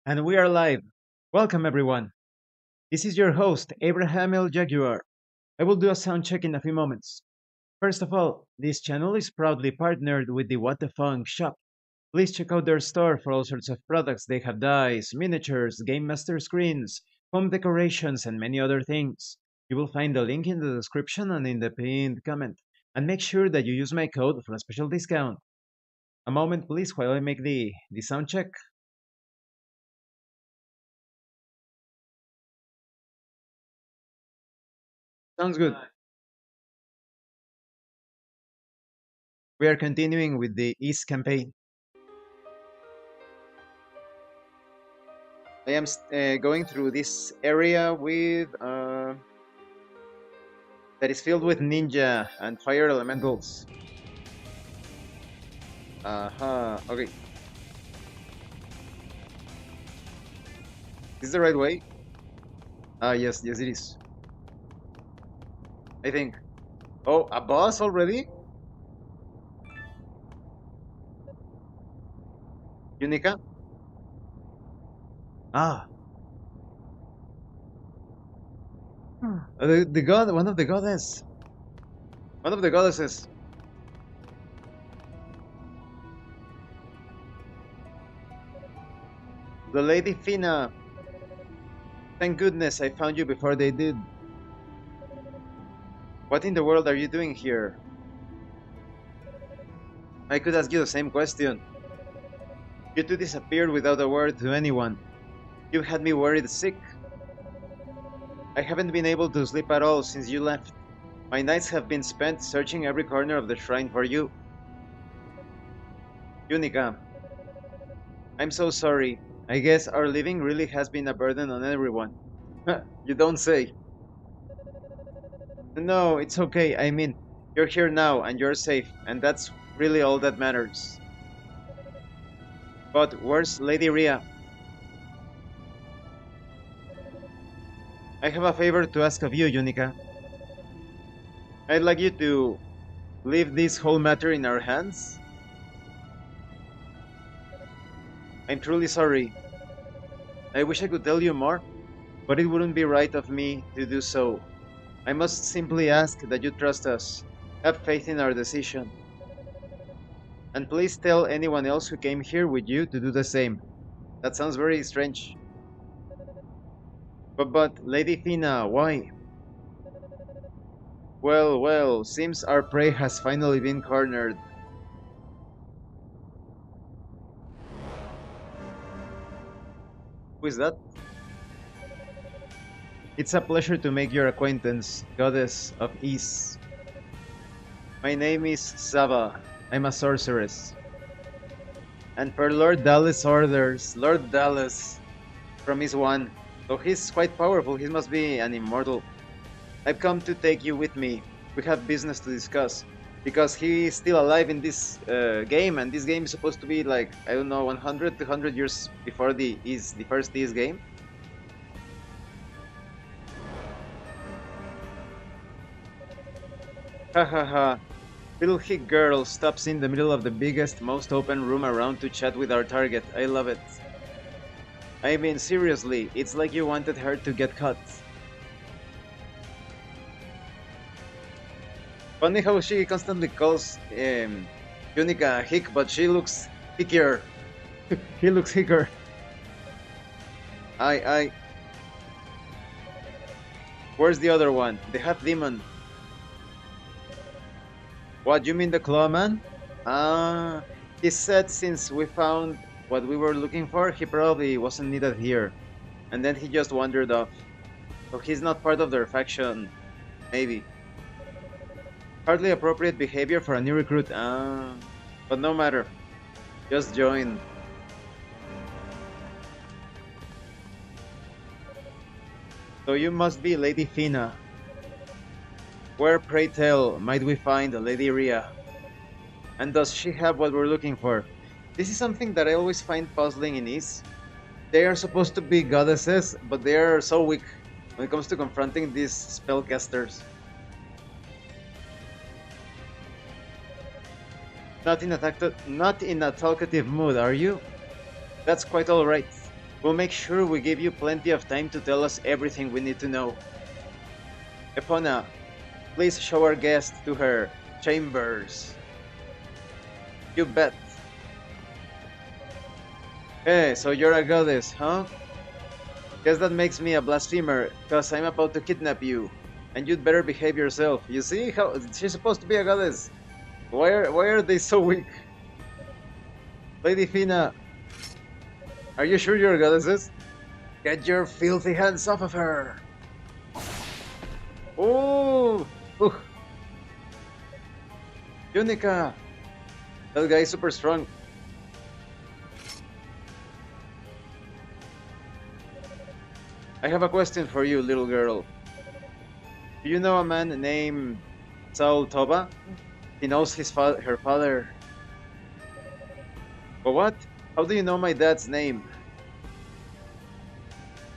And we are live. Welcome, everyone. This is your host, Abraham L. Jaguar. I will do a sound check in a few moments. First of all, this channel is proudly partnered with the What the Funk shop. Please check out their store for all sorts of products. They have dice, miniatures, Game Master screens, home decorations, and many other things. You will find the link in the description and in the pinned comment. And make sure that you use my code for a special discount. A moment, please, while I make the sound check. Sounds good. We are continuing with the East campaign. I am going through this area with that is filled with ninja and fire elementals. Okay. Is this the right way? Yes, it is. I think. Oh, a boss already? Unica? Ah. The god, one of the goddess. One of the goddesses. The Lady Fina. Thank goodness I found you before they did. What in the world are you doing here? I could ask you the same question. You two disappeared without a word to anyone. You had me worried sick. I haven't been able to sleep at all since you left. My nights have been spent searching every corner of the shrine for you. Unica, I'm so sorry. I guess our living really has been a burden on everyone. You don't say. No, it's okay. I mean, you're here now and you're safe, and that's really all that matters. But where's Lady Rhea? I have a favor to ask of you, Unica. I'd like you to leave this whole matter in our hands. I'm truly sorry. I wish I could tell you more, but it wouldn't be right of me to do so. I must simply ask that you trust us, have faith in our decision. And please tell anyone else who came here with you to do the same. That sounds very strange. But Lady Fina, why? Well, seems our prey has finally been cornered. Who is that? It's a pleasure to make your acquaintance, Goddess of Ease. My name is Sava. I'm a sorceress. And per Lord Dallas' orders, Lord Dallas from Is One. So he's quite powerful, he must be an immortal. I've come to take you with me. We have business to discuss. Because he is still alive in this game, and this game is supposed to be like, I don't know, 100, 200 years before the first Is game. Hahaha. Little hick girl stops in the middle of the biggest, most open room around to chat with our target. I love it. I mean, seriously, it's like you wanted her to get caught. Funny how she constantly calls Unica hick, but she looks hickier. He looks hicker. I. Where's the other one? The half demon. What, you mean the Clawman? Ah, he said since we found what we were looking for, he probably wasn't needed here. And then he just wandered off. So he's not part of their faction. Maybe. Hardly appropriate behavior for a new recruit. Ah, but no matter. Just join. So you must be Lady Fina. Where, pray tell, might we find Lady Rhea? And does she have what we're looking for? This is something that I always find puzzling in Is. They are supposed to be goddesses, but they are so weak when it comes to confronting these spellcasters. Not in a talkative mood, are you? That's quite alright. We'll make sure we give you plenty of time to tell us everything we need to know. Epona, please show our guest to her chambers. You bet. Hey, so you're a goddess, huh? Guess that makes me a blasphemer, cause I'm about to kidnap you. And you'd better behave yourself. You see how she's supposed to be a goddess? Why are they so weak? Lady Fina, are you sure you're goddesses? Get your filthy hands off of her! Oh! Ooh. Unica! That guy is super strong. I have a question for you, little girl. Do you know a man named Saul Toba? He knows her father. But what? How do you know my dad's name?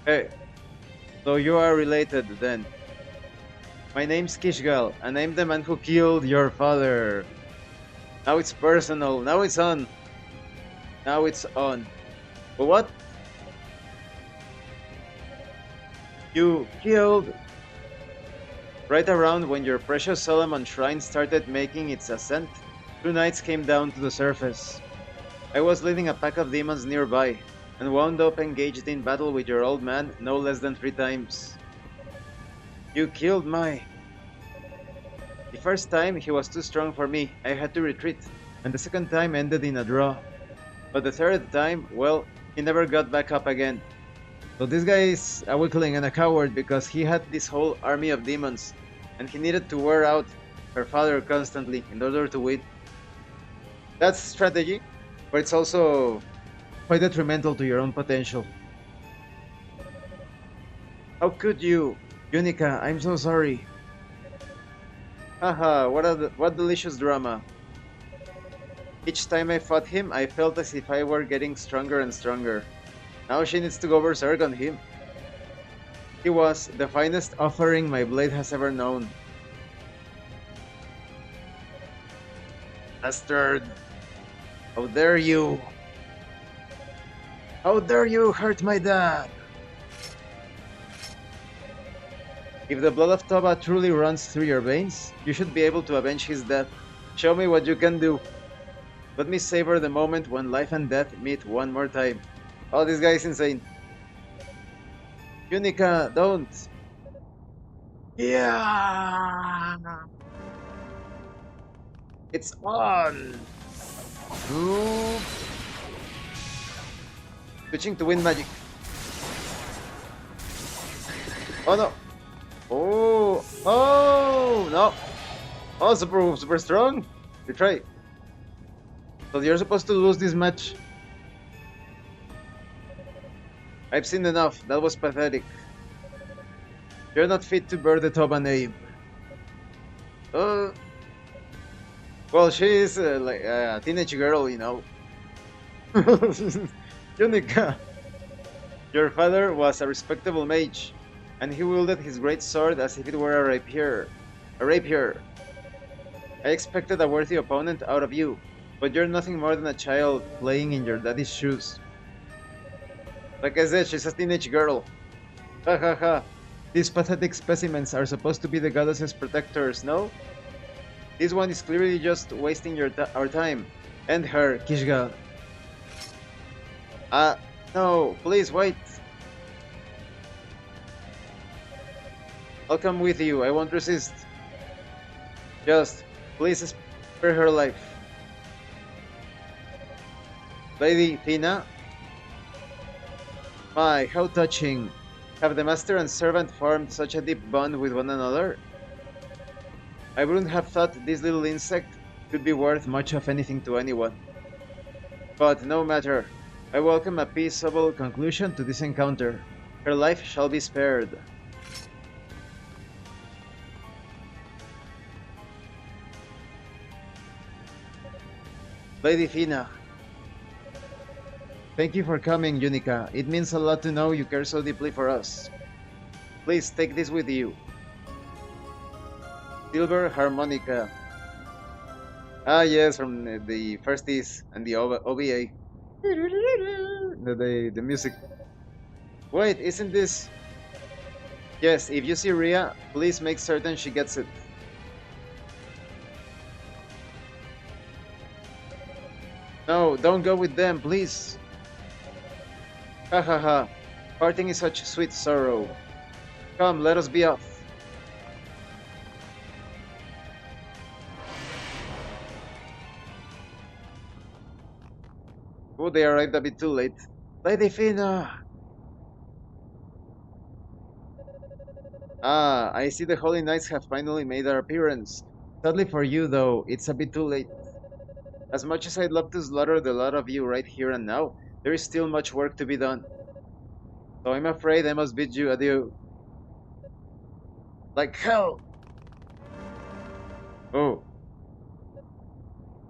Hey, so you are related then. My name's Kishgal, and I'm the man who killed your father. Now it's personal. Now it's on. Now it's on. But what? You killed right around when your precious Solomon shrine started making its ascent. Two knights came down to the surface. I was leading a pack of demons nearby, and wound up engaged in battle with your old man no less than 3 times. You killed my... The first time he was too strong for me, I had to retreat, and the second time ended in a draw. But the third time, well, he never got back up again. So this guy is a weakling and a coward because he had this whole army of demons, and he needed to wear out her father constantly in order to win. That's strategy, but it's also quite detrimental to your own potential. How could you? Unica, I'm so sorry. Haha, what delicious drama. Each time I fought him, I felt as if I were getting stronger and stronger. Now she needs to go berserk on him. He was the finest offering my blade has ever known. Bastard! How dare you! How dare you hurt my dad! If the blood of Toba truly runs through your veins, you should be able to avenge his death. Show me what you can do. Let me savor the moment when life and death meet one more time. Oh, this guy is insane. Unica, don't! Yeah! It's on! Ooh. Switching to wind magic. Oh no! Oh! Oh! No! Oh, super strong! Retry. So you're supposed to lose this match. I've seen enough. That was pathetic. You're not fit to bear the Toba name. Well, she is like a teenage girl, you know. Unica, your father was a respectable mage, and he wielded his great sword as if it were a rapier. A rapier. I expected a worthy opponent out of you, but you're nothing more than a child playing in your daddy's shoes. Like I said, she's a teenage girl. Ha ha ha. These pathetic specimens are supposed to be the goddess's protectors, no? This one is clearly just wasting our time. And her, Kishgal. No, please wait. I'll come with you, I won't resist. Just, please spare her life. Lady Tina? My, how touching. Have the master and servant formed such a deep bond with one another? I wouldn't have thought this little insect could be worth much of anything to anyone. But no matter. I welcome a peaceable conclusion to this encounter. Her life shall be spared. Lady Fina. Thank you for coming, Unica. It means a lot to know you care so deeply for us. Please take this with you. Silver harmonica. Ah yes, from the first is and the OVA. The music. Wait, isn't this... Yes, if you see Rhea, please make certain she gets it. No, don't go with them, please. Ha ha ha. Parting is such sweet sorrow. Come, let us be off. Oh, they arrived a bit too late. Lady Fina! Ah, I see the Holy Knights have finally made their appearance. Sadly for you, though, it's a bit too late. As much as I'd love to slaughter the lot of you right here and now, there is still much work to be done. So I'm afraid I must bid you adieu. Like hell! Oh,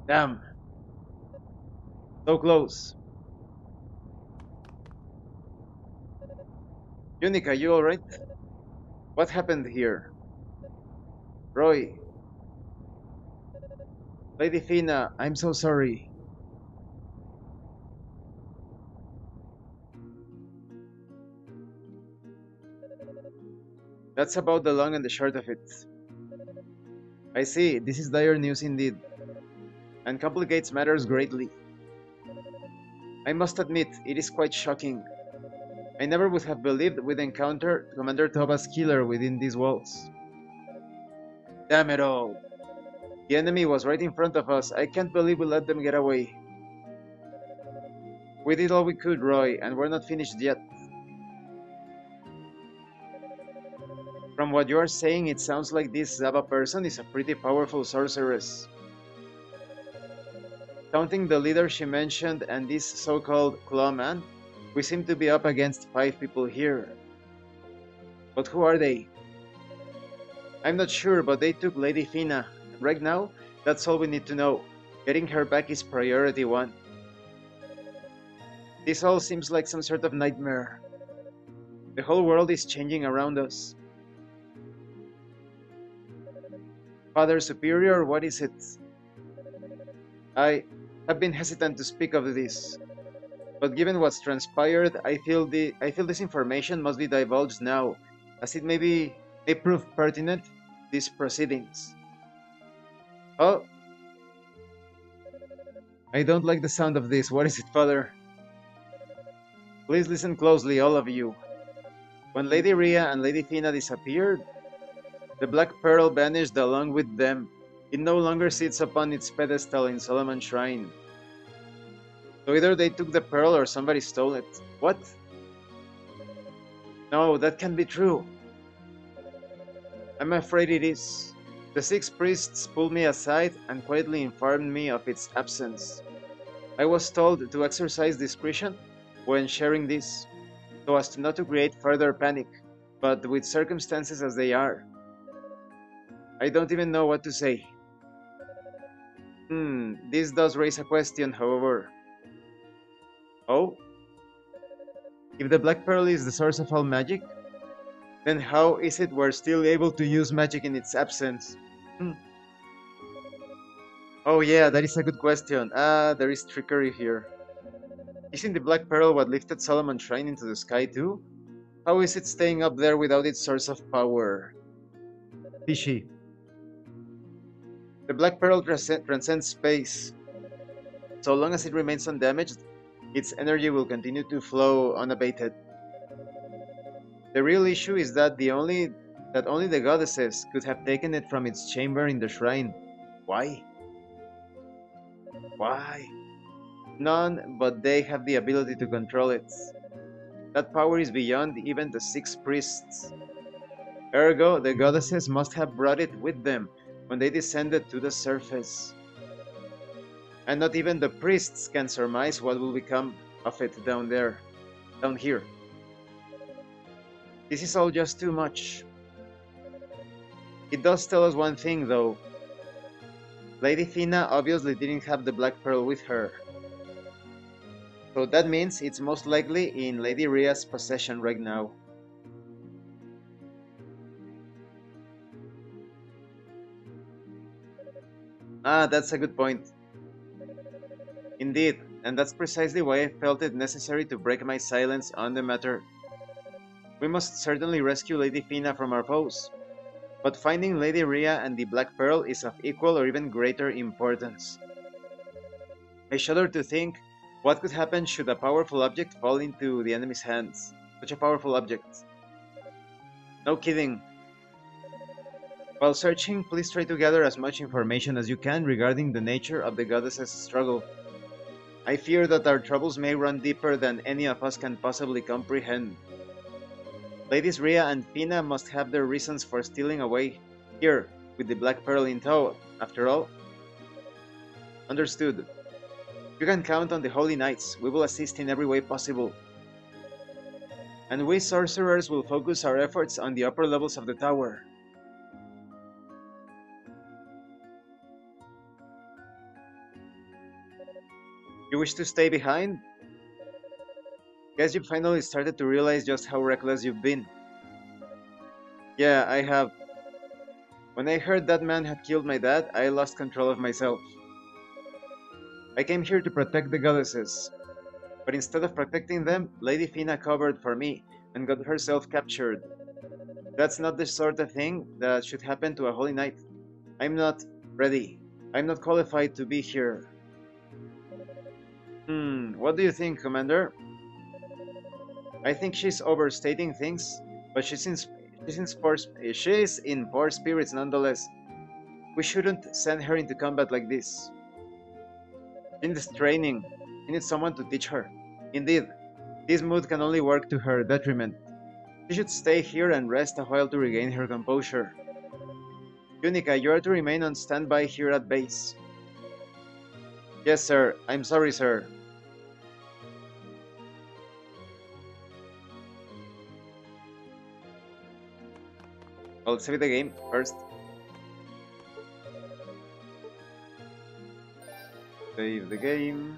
damn. So close. Unica, you alright? What happened here? Roy. Lady Fina, I'm so sorry. That's about the long and the short of it. I see, this is dire news indeed, and complicates matters greatly. I must admit, it is quite shocking. I never would have believed we'd encounter Commander Toba's killer within these walls. Damn it all. The enemy was right in front of us. I can't believe we let them get away. We did all we could, Roy, and we're not finished yet. From what you are saying, it sounds like this Zaba person is a pretty powerful sorceress. Counting the leader she mentioned and this so-called clawman, we seem to be up against 5 people here. But who are they? I'm not sure, but they took Lady Fina. Right now, that's all we need to know. Getting her back is priority 1. This all seems like some sort of nightmare. The whole world is changing around us. Father Superior, what is it? I have been hesitant to speak of this, but given what's transpired, I feel this information must be divulged now, as it may prove pertinent to these proceedings. Oh, I don't like the sound of this. What is it, Father? Please listen closely, all of you. When Lady Rhea and Lady Fina disappeared, the Black Pearl vanished along with them. It no longer sits upon its pedestal in Solomon's Shrine. So either they took the pearl or somebody stole it. What? No, that can't be true. I'm afraid it is. The 6 priests pulled me aside and quietly informed me of its absence. I was told to exercise discretion when sharing this, so as not to create further panic, but with circumstances as they are. I don't even know what to say. This does raise a question, however. Oh? If the Black Pearl is the source of all magic, then how is it we're still able to use magic in its absence? Oh yeah, that is a good question. There is trickery here. Isn't the Black Pearl what lifted Solomon's Shrine into the sky too? How is it staying up there without its source of power? Fishy. The Black Pearl transcends space. So long as it remains undamaged, its energy will continue to flow unabated. The real issue is that only the goddesses could have taken it from its chamber in the shrine. Why? Why? None but they have the ability to control it. That power is beyond even the 6 priests. Ergo, the goddesses must have brought it with them when they descended to the surface. And not even the priests can surmise what will become of it down here. This is all just too much. It does tell us one thing, though. Lady Fina obviously didn't have the Black Pearl with her. So that means it's most likely in Lady Rhea's possession right now. That's a good point. Indeed, and that's precisely why I felt it necessary to break my silence on the matter. We must certainly rescue Lady Fina from our foes, but finding Lady Rhea and the Black Pearl is of equal or even greater importance. I shudder to think what could happen should a powerful object fall into the enemy's hands. Such a powerful object. No kidding. While searching, please try to gather as much information as you can regarding the nature of the goddess's struggle. I fear that our troubles may run deeper than any of us can possibly comprehend. Ladies Rhea and Fina must have their reasons for stealing away here, with the Black Pearl in tow, after all. Understood. You can count on the Holy Knights. We will assist in every way possible. And we sorcerers will focus our efforts on the upper levels of the tower. You wish to stay behind? Guess you've finally started to realize just how reckless you've been. Yeah, I have. When I heard that man had killed my dad, I lost control of myself. I came here to protect the goddesses, but instead of protecting them, Lady Fina covered for me and got herself captured. That's not the sort of thing that should happen to a holy knight. I'm not ready. I'm not qualified to be here. What do you think, Commander? I think she's overstating things, but she's in poor spirits nonetheless. We shouldn't send her into combat like this. She needs training. She needs someone to teach her. Indeed, this mood can only work to her detriment. She should stay here and rest a while to regain her composure. Unica, you are to remain on standby here at base. Yes, sir. I'm sorry, sir. I'll save the game first. Save the game.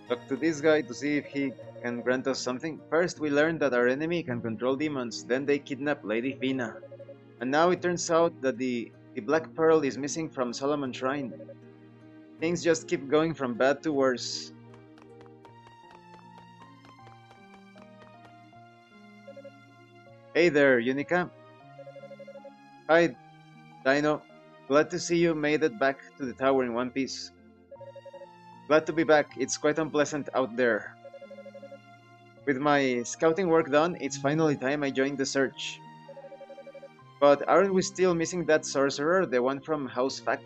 Talk to this guy to see if he can grant us something. First, we learned that our enemy can control demons, then they kidnap Lady Fina. And now it turns out that the Black Pearl is missing from Solomon's Shrine. Things just keep going from bad to worse. Hey there, Unica. Hi, Dino. Glad to see you made it back to the tower in one piece. Glad to be back. It's quite unpleasant out there. With my scouting work done, it's finally time I joined the search. But aren't we still missing that sorcerer, the one from House Fact?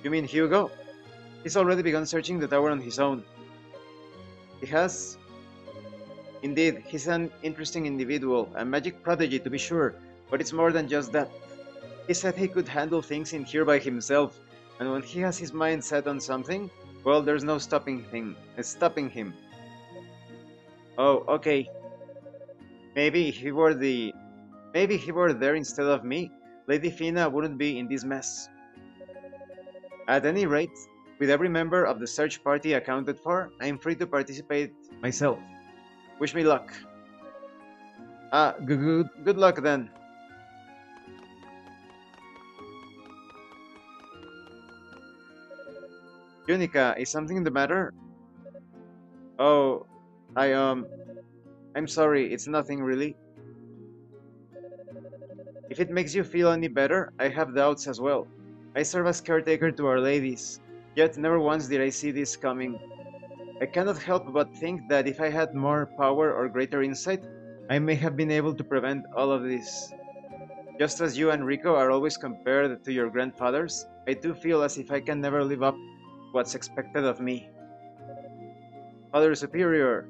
You mean Hugo? He's already begun searching the tower on his own. He has? Indeed, he's an interesting individual, a magic prodigy to be sure, but it's more than just that. He said he could handle things in here by himself, and when he has his mind set on something, well, there's no stopping him. Oh, okay. Maybe if he were there instead of me, Lady Fina wouldn't be in this mess. At any rate, with every member of the search party accounted for, I am free to participate myself. Wish me luck. Good luck then. Unica, is something the matter? Oh, I'm sorry, it's nothing really. If it makes you feel any better, I have doubts as well. I serve as caretaker to our ladies, yet never once did I see this coming. I cannot help but think that if I had more power or greater insight, I may have been able to prevent all of this. Just as you and Rico are always compared to your grandfathers, I do feel as if I can never live up to what's expected of me. Father Superior,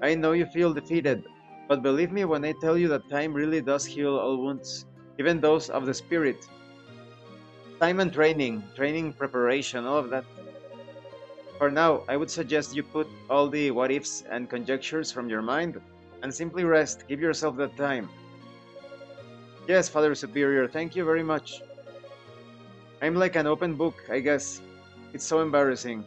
I know you feel defeated, but believe me when I tell you that time really does heal all wounds, even those of the spirit. Time and training preparation, all of that. For now, I would suggest you put all the what-ifs and conjectures from your mind and simply rest. Give yourself that time. Yes, Father Superior, thank you very much. I'm like an open book, I guess. It's so embarrassing.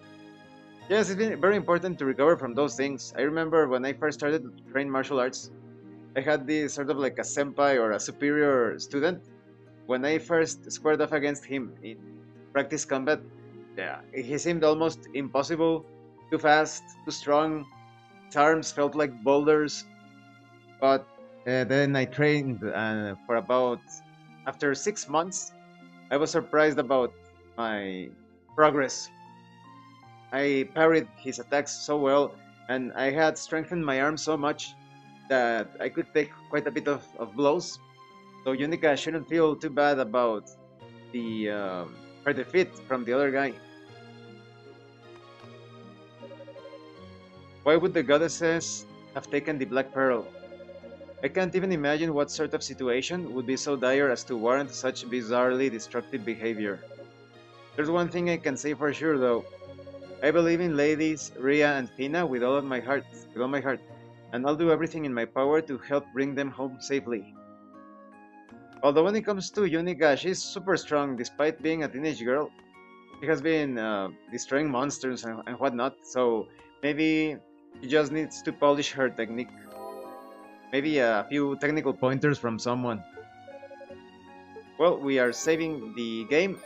Yes, it's been very important to recover from those things. I remember when I first started to train martial arts, I had this sort of like a senpai or a superior student. When I first squared off against him in practice combat, yeah, he seemed almost impossible. too fast, too strong. His arms felt like boulders, but then I trained for about after 6 months. I was surprised about my progress. I parried his attacks so well, and I had strengthened my arm so much that I could take quite a bit of blows. So Unica shouldn't feel too bad about the her defeat from the other guy. Why would the goddesses have taken the Black Pearl? I can't even imagine what sort of situation would be so dire as to warrant such bizarrely destructive behavior. There's one thing I can say for sure though. I believe in ladies Ria and Fina with all my heart, and I'll do everything in my power to help bring them home safely. Although when it comes to Yunika, she's super strong despite being a teenage girl. She has been destroying monsters and whatnot, so maybe she just needs to polish her technique. Maybe a few technical pointers from someone. Well, we are saving the game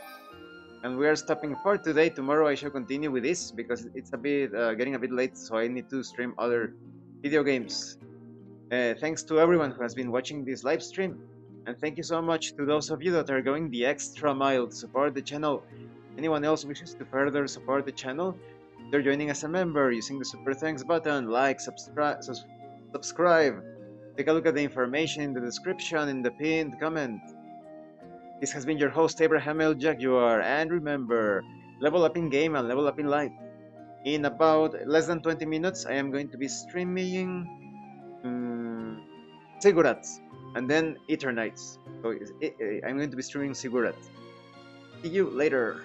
and we are stopping for today. Tomorrow I shall continue with this because it's a bit getting a bit late, so I need to stream other video games. Thanks to everyone who has been watching this live stream, and thank you so much to those of you that are going the extra mile to support the channel. Anyone else wishes to further support the channel, they're joining as a member using the super thanks button, like, subscribe. Take a look at the information in the description in the pinned comment. This has been your host Abraham L. Jaguar, and remember, level up in game and level up in life. In about less than 20 minutes, I am going to be streaming Sigurat and then Eternites. So I'm going to be streaming Sigurat. See you later.